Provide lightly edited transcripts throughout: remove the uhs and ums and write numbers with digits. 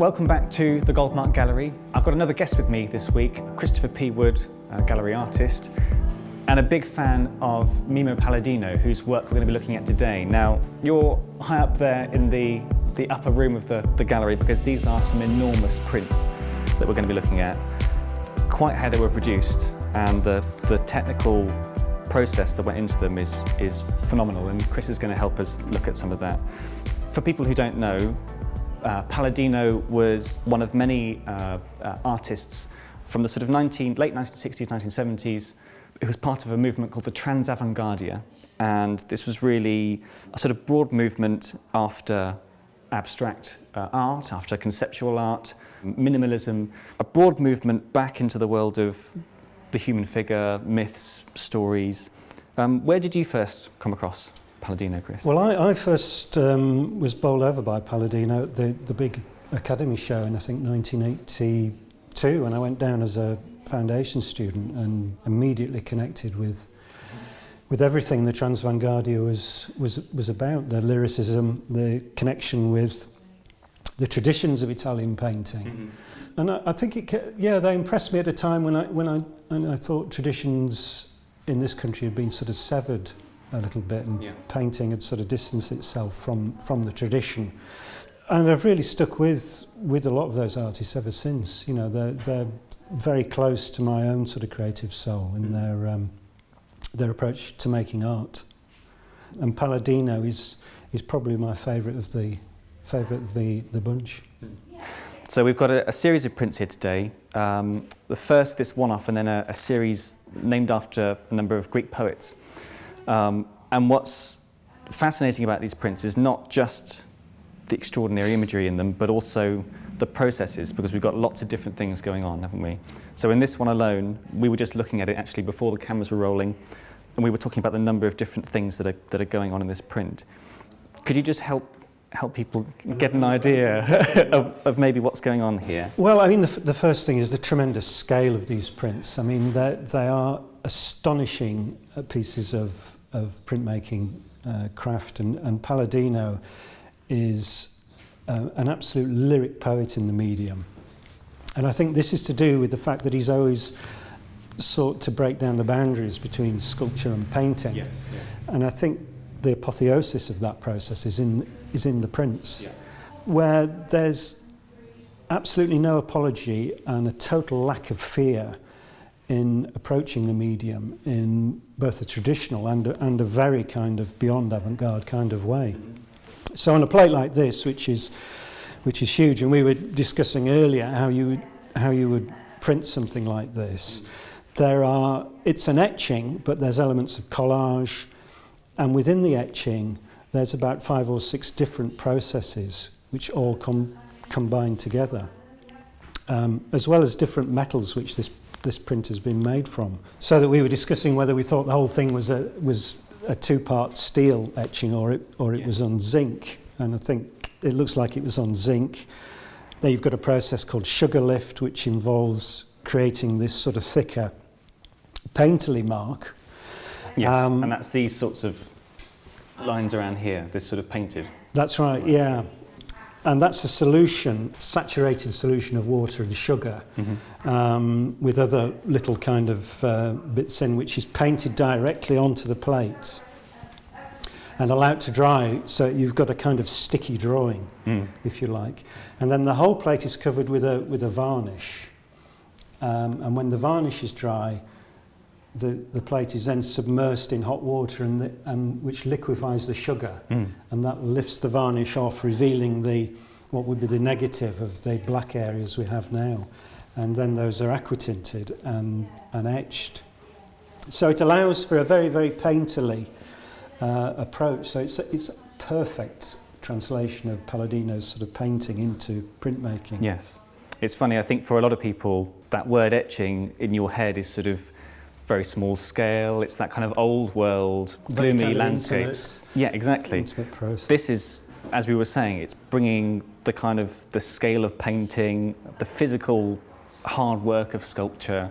welcome back to the Goldmark Gallery. I've got another guest with me this week, Christopher P. Wood, a gallery artist, and a big fan of Mimmo Paladino, whose work we're going to be looking at today. Now, you're high up there in the upper room of the gallery because these are some enormous prints that we're going to be looking at. Quite how they were produced, and the technical process that went into them is phenomenal, and Chris is going to help us look at some of that. For people who don't know, Paladino was one of many artists from the sort of late 1960s, 1970s, who was part of a movement called the Transavantgardia, and this was really a sort of broad movement after abstract art, after conceptual art, minimalism, a broad movement back into the world of the human figure, myths, stories. Where did you first come across Paladino, Chris? Well, I first was bowled over by Paladino at the big Academy show in, I think, 1982, and I went down as a foundation student and immediately connected with everything the Transavanguardia was about, the lyricism, the connection with the traditions of Italian painting. Mm-hmm. And I think they impressed me at a time when I thought traditions in this country had been sort of severed a little bit, and painting had sort of distanced itself from the tradition. And I've really stuck with a lot of those artists ever since. You know, they're very close to my own sort of creative soul in their approach to making art. And Paladino is probably my favourite of the bunch. So we've got a series of prints here today. The first, this one-off, and then a series named after a number of Greek poets. And what's fascinating about these prints is not just the extraordinary imagery in them, but also the processes, because we've got lots of different things going on, haven't we? So in this one alone, we were just looking at it actually before the cameras were rolling, and we were talking about the number of different things that are going on in this print. Could you just help people get an idea of maybe what's going on here? Well, I mean, the first thing is the tremendous scale of these prints. I mean, they are astonishing pieces of printmaking craft, and Paladino is an absolute lyric poet in the medium. And I think this is to do with the fact that he's always sought to break down the boundaries between sculpture and painting. Yes, yeah. And I think the apotheosis of that process is in the prints, where there's absolutely no apology and a total lack of fear in approaching the medium in both a traditional and a very kind of beyond avant-garde kind of way. So on a plate like this, which is huge, and we were discussing earlier how you would print something like this. It's an etching, but there's elements of collage, and within the etching, there's about 5 or 6 different processes which all combine together, as well as different metals which this print has been made from. So that we were discussing whether we thought the whole thing was a 2-part steel etching or it was on zinc, and I think it looks like it was on zinc. Then you've got a process called sugar lift, which involves creating this sort of thicker painterly mark. Yes, and that's these sorts of lines around here, this sort of painted. That's right, yeah. And that's a solution, saturated solution of water and sugar, with other little kind of bits in, which is painted directly onto the plate and allowed to dry, so you've got a kind of sticky drawing, if you like. And then the whole plate is covered with a varnish. And when the varnish is dry, the plate is then submersed in hot water, and which liquefies the sugar, and that lifts the varnish off, revealing what would be the negative of the black areas we have now, and then those are aquatinted and etched. So it allows for a very, very painterly approach. So it's a perfect translation of Paladino's sort of painting into printmaking. Yes, it's funny. I think for a lot of people, that word etching in your head is sort of very small scale. It's that kind of old world, gloomy landscapes. Yeah, exactly. Intimate process. This is, as we were saying, it's bringing the kind of the scale of painting, the physical hard work of sculpture,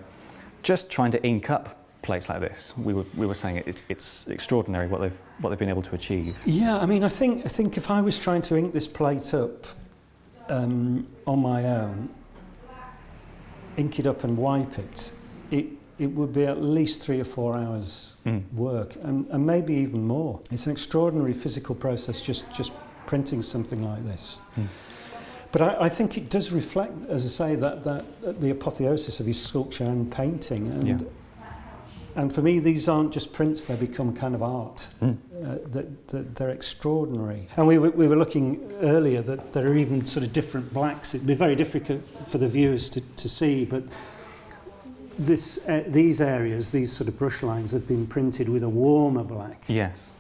just trying to ink up plates like this. We were saying it's extraordinary what they've been able to achieve. Yeah, I mean, I think if I was trying to ink this plate up, on my own, ink it up and wipe it, it would be at least 3 or 4 hours work, and maybe even more. It's an extraordinary physical process just printing something like this. But I think it does reflect, as I say, that the apotheosis of his sculpture and painting. And for me, these aren't just prints, they become kind of art. They're extraordinary. And we were looking earlier that there are even sort of different blacks. It'd be very difficult for the viewers to see, but these areas, these sort of brush lines, have been printed with a warmer black. Yes.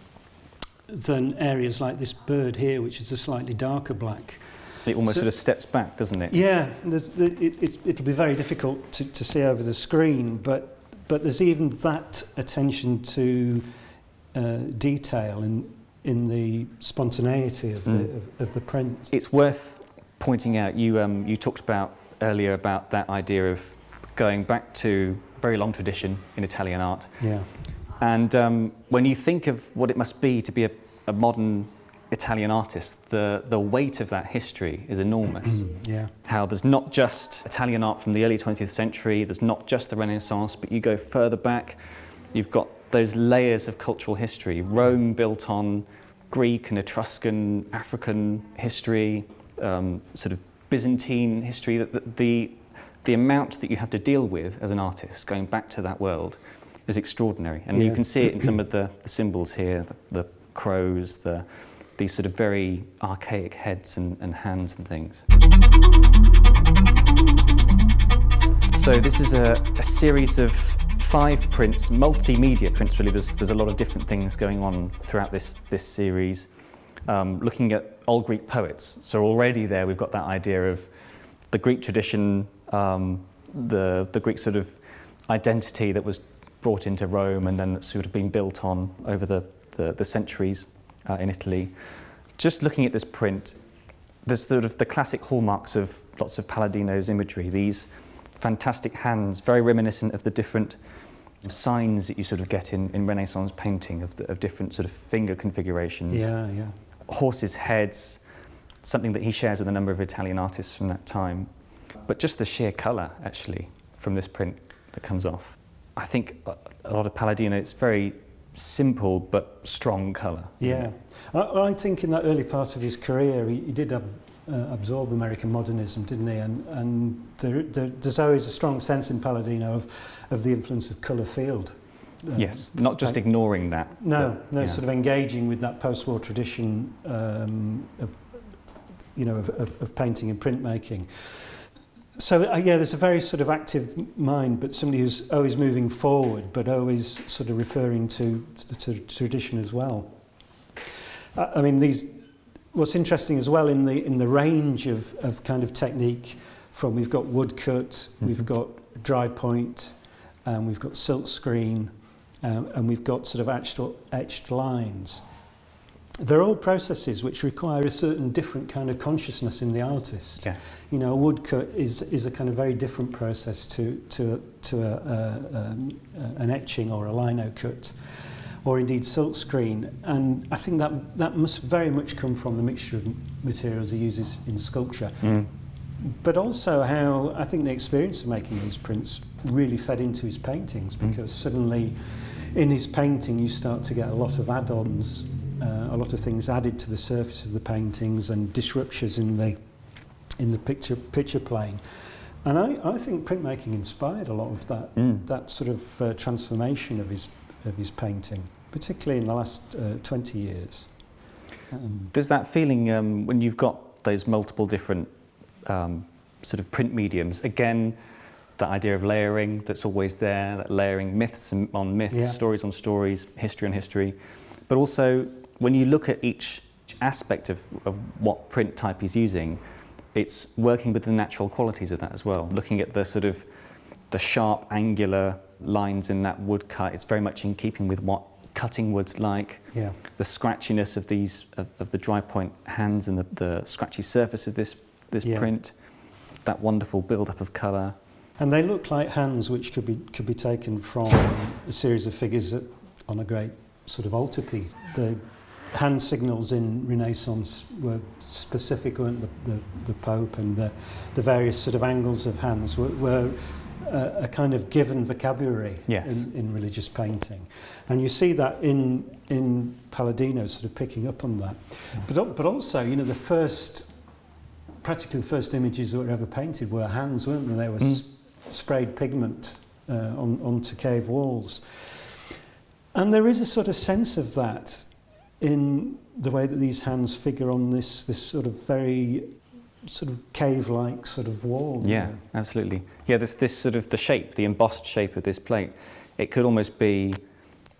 Than areas like this bird here, which is a slightly darker black. It almost sort of steps back, doesn't it? Yeah, it'll be very difficult to see over the screen, but there's even that attention to detail in the spontaneity of the print. It's worth pointing out, you talked about earlier about that idea of going back to a very long tradition in Italian art. Yeah. And when you think of what it must be to be a modern Italian artist, the weight of that history is enormous. Yeah. How there's not just Italian art from the early 20th century, there's not just the Renaissance, but you go further back, you've got those layers of cultural history. Rome built on Greek and Etruscan, African history, sort of Byzantine history. The amount that you have to deal with as an artist going back to that world is extraordinary. And you can see it in some of the symbols here, the crows, these sort of very archaic heads and hands and things. So this is a series of 5 prints, multimedia prints really. There's a lot of different things going on throughout this series. Looking at old Greek poets. So already there we've got that idea of the Greek tradition, the Greek sort of identity that was brought into Rome and then that's sort of been built on over the centuries in Italy. Just looking at this print, there's sort of the classic hallmarks of lots of Paladino's imagery, these fantastic hands, very reminiscent of the different signs that you sort of get in Renaissance painting of different sort of finger configurations. Yeah. Horses' heads, something that he shares with a number of Italian artists from that time. But just the sheer colour, actually, from this print that comes off. I think a lot of Paladino, it's very simple but strong colour. Yeah. I think in that early part of his career, he did absorb American modernism, didn't he? And there's always a strong sense in Palladino of the influence of colour field. Yes, not just ignoring that. No, yeah. Sort of engaging with that post-war tradition of painting and printmaking. So there's a very sort of active mind, but somebody who's always moving forward, but always sort of referring to the tradition as well. I mean, what's interesting as well in the range of kind of technique, from we've got woodcut, we've got dry point, we've got silk screen, and we've got sort of etched lines. They're all processes which require a certain different kind of consciousness in the artist. Yes. You know, a woodcut is a kind of very different process to an etching or a lino cut, or indeed silk screen. And I think that must very much come from the mixture of materials he uses in sculpture. But also how I think the experience of making these prints really fed into his paintings, because suddenly in his painting you start to get a lot of add-ons, a lot of things added to the surface of the paintings and disruptions in the picture plane. And I think printmaking inspired a lot of that sort of transformation of his painting, particularly in the last 20 years. There's that feeling when you've got those multiple different sort of print mediums, again, the idea of layering that's always there, that layering myths on myths, stories on stories, history on history, but also when you look at each aspect of what print type he's using, it's working with the natural qualities of that as well. Looking at the sort of the sharp, angular lines in that woodcut, it's very much in keeping with what cutting wood's like. Yeah. The scratchiness of these of the dry point hands and the scratchy surface of this print, that wonderful build-up of colour. And they look like hands which could be taken from a series of figures on a great sort of altarpiece. hand signals in Renaissance were specific, weren't the Pope and the various sort of angles of hands were a kind of given vocabulary in religious painting. And you see that in Paladino sort of picking up on that. But also, you know, practically the first images that were ever painted were hands, weren't they? They were sprayed pigment onto cave walls. And there is a sort of sense of that in the way that these hands figure on this sort of very sort of cave-like sort of wall. Yeah, absolutely. Yeah, this sort of the shape, the embossed shape of this plate, it could almost be,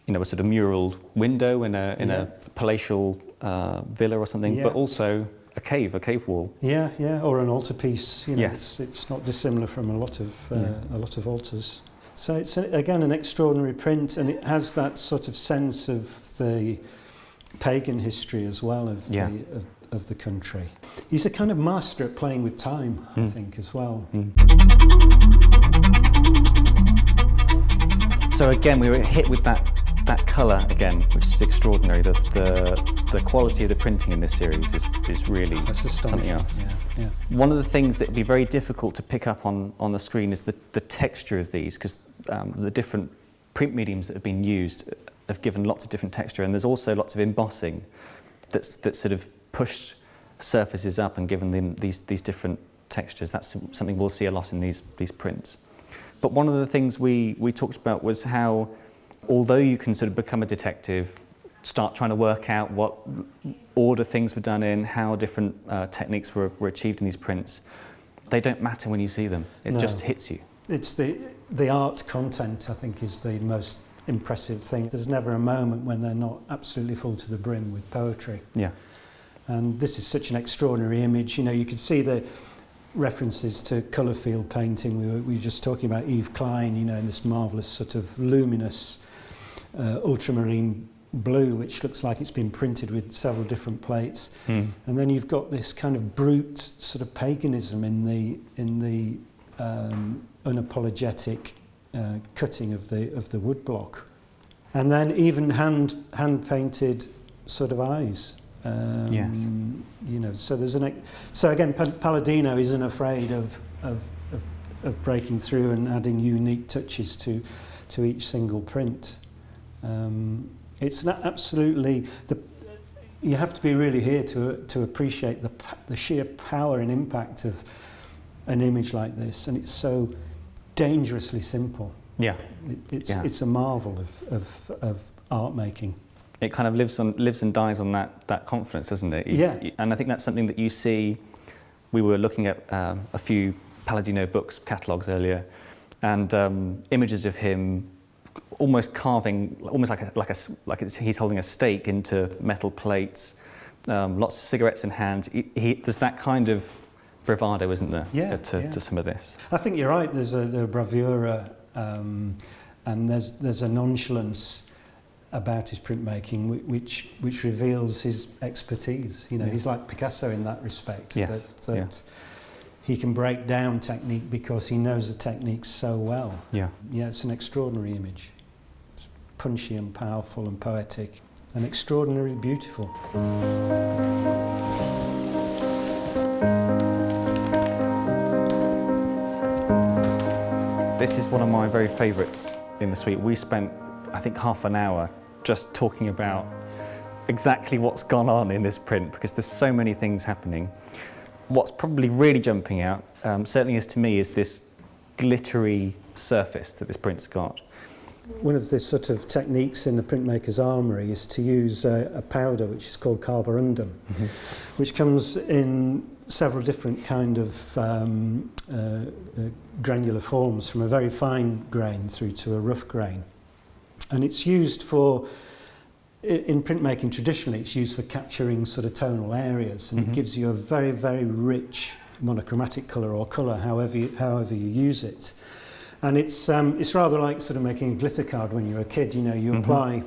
you know, a sort of mural window in a palatial villa or something, but also a cave wall. Yeah, or an altarpiece. You know, it's not dissimilar from a lot of altars. So it's again an extraordinary print, and it has that sort of sense of the pagan history as well of the country. He's a kind of master at playing with time, I think, as well. So again, we were hit with that colour again, which is extraordinary. The quality of the printing in this series is really something else. Yeah. One of the things that would be very difficult to pick up on the screen is the texture of these, because the different print mediums that have been used have given lots of different texture, and there's also lots of embossing that's sort of pushed surfaces up and given them these different textures. That's something we'll see a lot in these prints. But one of the things we talked about was how, although you can sort of become a detective, start trying to work out what order things were done in, how different techniques were achieved in these prints, they don't matter when you see them. It just hits you. It's the art content, I think, is the most impressive thing. There's never a moment when they're not absolutely full to the brim with poetry. Yeah. And this is such an extraordinary image. You know, you can see the references to colour field painting. We were just talking about Yves Klein, you know, in this marvellous sort of luminous ultramarine blue, which looks like it's been printed with several different plates. And then you've got this kind of brute sort of paganism in the unapologetic cutting of the woodblock, and then even hand painted sort of eyes. You know, so there's so again, Paladino isn't afraid of breaking through and adding unique touches to each single print. It's not absolutely you have to be really here to appreciate the sheer power and impact of an image like this, and it's so dangerously simple. Yeah, it's a marvel of art making. It kind of lives and dies on that confidence, doesn't it? And I think that's something that you see. We were looking at a few Paladino books catalogues earlier, and images of him almost carving, almost like he's holding a stake into metal plates. Lots of cigarettes in hand. There's that kind of bravado, isn't there? To some of this. I think you're right. There's a bravura, and there's a nonchalance about his printmaking, which reveals his expertise. You know, he's like Picasso in that respect. That he can break down technique because he knows the technique so well. Yeah, it's an extraordinary image. It's punchy and powerful and poetic and extraordinarily beautiful. This is one of my very favourites in the suite. We spent, I think, half an hour just talking about exactly what's gone on in this print, because there's so many things happening. What's probably really jumping out, certainly as to me, is this glittery surface that this print's got. One of the sort of techniques in the printmaker's armoury is to use a powder which is called carborundum, which comes in several different kind of granular forms, from a very fine grain through to a rough grain. And it's used for, in printmaking traditionally, it's used for capturing sort of tonal areas, and it gives you a very, very rich monochromatic colour, or colour however you use it. And it's rather like sort of making a glitter card when you're a kid. You know, you apply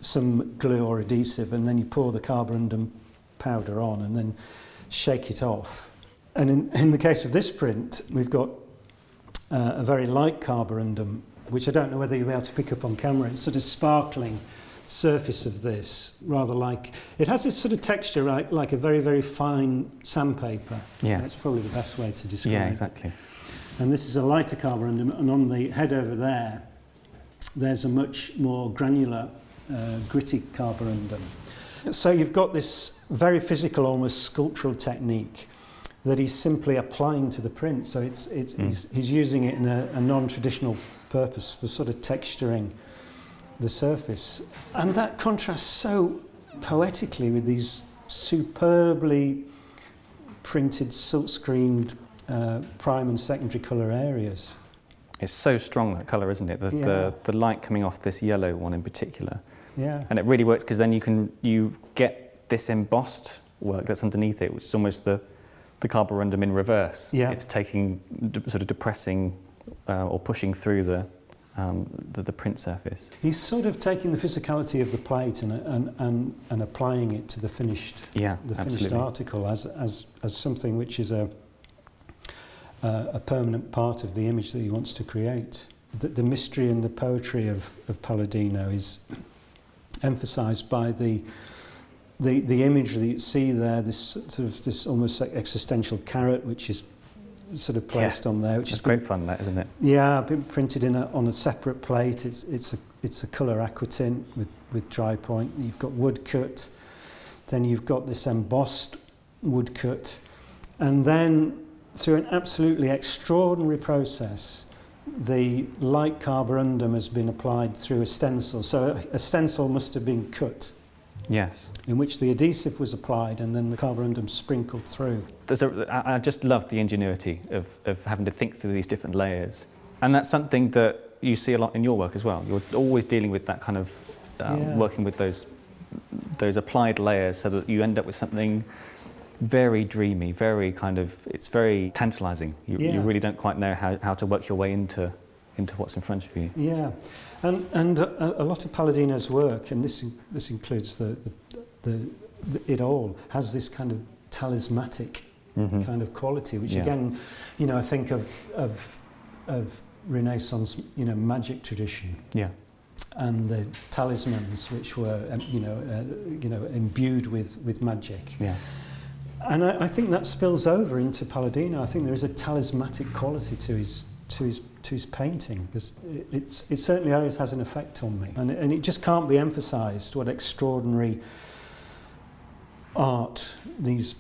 some glue or adhesive, and then you pour the carborundum powder on, and then shake it off. And in the case of this print, we've got a very light carborundum, which I don't know whether you'll be able to pick up on camera. It's sort of sparkling surface of this, rather like, it has this sort of texture like a very, very fine sandpaper. Yes. That's probably the best way to describe it. Yeah, exactly. And this is a lighter carborundum, and on the head over there, there's a much more granular, gritty carborundum. So you've got this very physical, almost sculptural technique that he's simply applying to the print. So he's using it in a non-traditional purpose for sort of texturing the surface. And that contrasts so poetically with these superbly printed, silk-screened prime and secondary colour areas. It's so strong, that colour, isn't it? The light coming off this yellow one in particular. Yeah. And it really works because then you get this embossed work that's underneath it, which is almost the carborundum in reverse. Yeah. It's taking, sort of depressing or pushing through the print surface. He's sort of taking the physicality of the plate and applying it to the finished article as something which is a permanent part of the image that he wants to create. The mystery and the poetry of Paladino is emphasised by the image that you see there, this almost like existential carrot, which is sort of placed on there, which is great fun, that, isn't it? Yeah, been printed on a separate plate. It's a colour aquatint with dry point. You've got woodcut, then you've got this embossed woodcut, and then through an absolutely extraordinary process, the light carborundum has been applied through a stencil. So a stencil must have been cut. Yes. In which the adhesive was applied and then the carborundum sprinkled through. I just love the ingenuity of having to think through these different layers. And that's something that you see a lot in your work as well. You're always dealing with that kind of working with those applied layers so that you end up with something very dreamy, very kind of, it's very tantalising. You really don't quite know how to work your way into what's in front of you. Yeah, and a lot of Paladino's work, and this includes it all, has this kind of talismanic kind of quality, which again, I think of Renaissance, magic tradition. Yeah. And the talismans which were, imbued with magic. Yeah. And I think that spills over into Paladino. I think there is a talismanic quality to his painting, because it certainly always has an effect on me. And it just can't be emphasised what extraordinary art these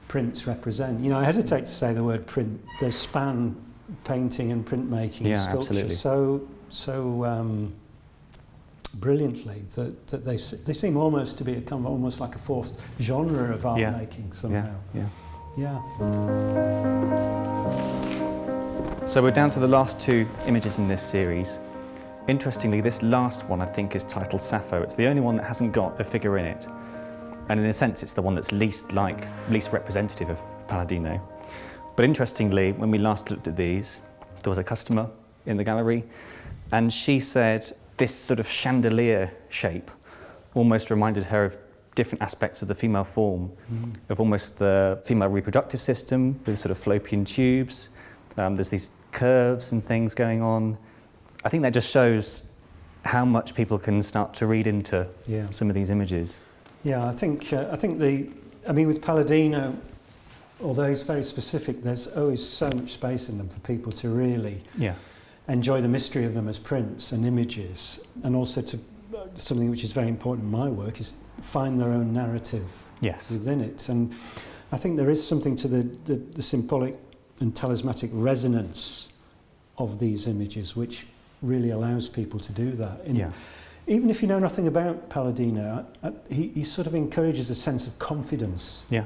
prints represent. I hesitate to say the word print. They span painting and printmaking and sculpture absolutely. so brilliantly that they seem almost to be a kind of almost like a fourth genre of art making somehow. Yeah. So we're down to the last two images in this series. Interestingly, this last one I think is titled Sappho. It's the only one that hasn't got a figure in it. And in a sense, it's the one that's least representative of Paladino. But interestingly, when we last looked at these, there was a customer in the gallery, and she said this sort of chandelier shape almost reminded her of different aspects of the female form, of almost the female reproductive system with sort of fallopian tubes. There's these curves and things going on. I think that just shows how much people can start to read into some of these images. Yeah, I think with Paladino, although he's very specific, there's always so much space in them for people to really enjoy the mystery of them as prints and images, and also to something which is very important in my work is find their own narrative within it. And I think there is something to the symbolic and talismanic resonance of these images which really allows people to do that. Even if you know nothing about Paladino, he sort of encourages a sense of confidence. Yeah.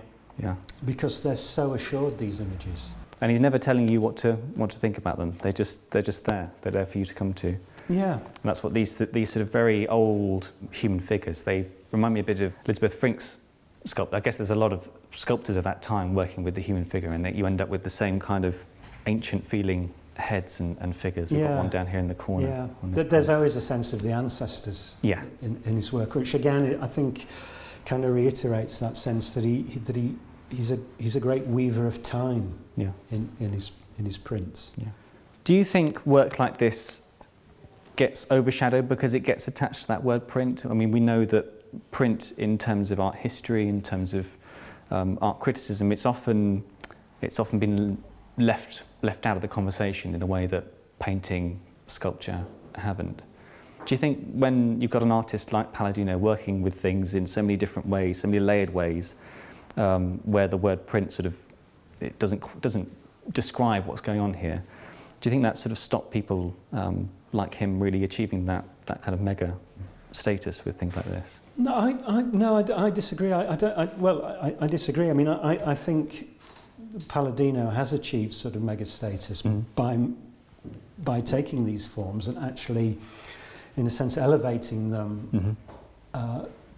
Because they're so assured, these images. And he's never telling you what to think about them. They're just there. They're there for you to come to. Yeah. And that's what these sort of very old human figures, they remind me a bit of Elizabeth Frink's sculpture. I guess there's a lot of sculptors of that time working with the human figure, and that you end up with the same kind of ancient feeling heads and figures. We've got one down here in the corner. Yeah. There's always a sense of the ancestors in his work, which again I think kind of reiterates that sense that he's a great weaver of time in his prints. Yeah. Do you think work like this gets overshadowed because it gets attached to that word print? I mean, we know that print, in terms of art history, in terms of art criticism, it's often been left out of the conversation in a way that painting, sculpture haven't. Do you think when you've got an artist like Paladino working with things in so many different ways, so many layered ways, where the word print sort of it doesn't describe what's going on here, do you think that sort of stopped people like him really achieving that kind of mega status with things like this? No, I disagree. I disagree. I mean, I think Paladino has achieved sort of mega status by taking these forms and actually, in a sense, elevating them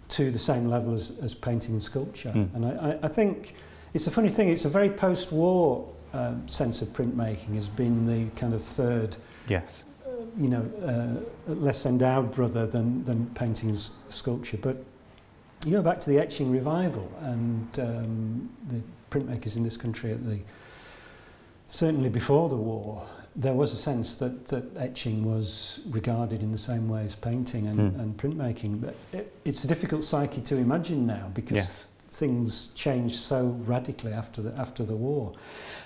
to the same level as painting and sculpture. And I think it's a funny thing. It's a very post-war sense of printmaking has been the kind of third, yes, less endowed brother than painting and sculpture. But you go back to the etching revival, and the printmakers in this country certainly before the war, there was a sense that etching was regarded in the same way as painting and printmaking. But it's a difficult psyche to imagine now because things changed so radically after the war.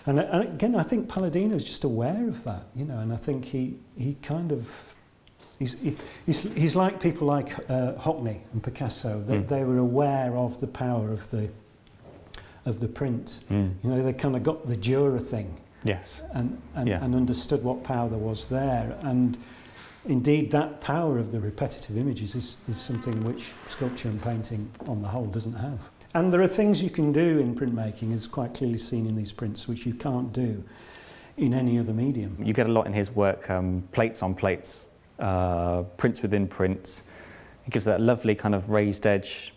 And again, I think Paladino is just aware of that, and I think he kind of he's like people like Hockney and Picasso. They were aware of the power of the print. They kind of got the Dürer thing. Yes. And understood what power there was there. And indeed, that power of the repetitive images is something which sculpture and painting on the whole doesn't have. And there are things you can do in printmaking, as quite clearly seen in these prints, which you can't do in any other medium. You get a lot in his work, plates on plates, prints within prints. It gives that lovely kind of raised edge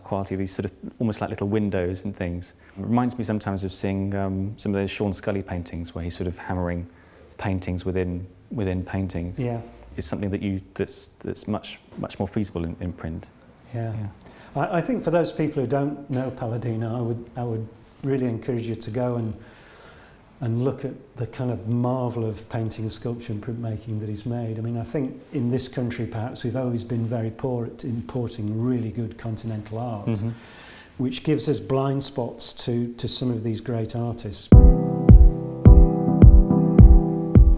quality, these sort of almost like little windows and things. It reminds me sometimes of seeing some of those Sean Scully paintings where he's sort of hammering paintings within paintings. Yeah. It's something that's much more feasible in print. Yeah. I think for those people who don't know Paladino, I would really encourage you to go and look at the kind of marvel of painting, sculpture and printmaking that he's made. I mean, I think in this country perhaps we've always been very poor at importing really good continental art, which gives us blind spots to some of these great artists.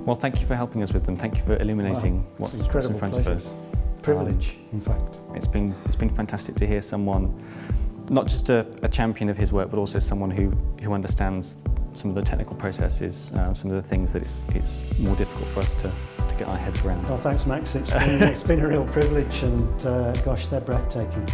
Well, thank you for helping us with them. Thank you for illuminating what's in front of us. Privilege, in fact. It's been fantastic to hear someone, not just a champion of his work, but also someone who understands some of the technical processes, some of the things that it's more difficult for us to get our heads around. Well, thanks, Max. It's been a real privilege, and gosh, they're breathtaking.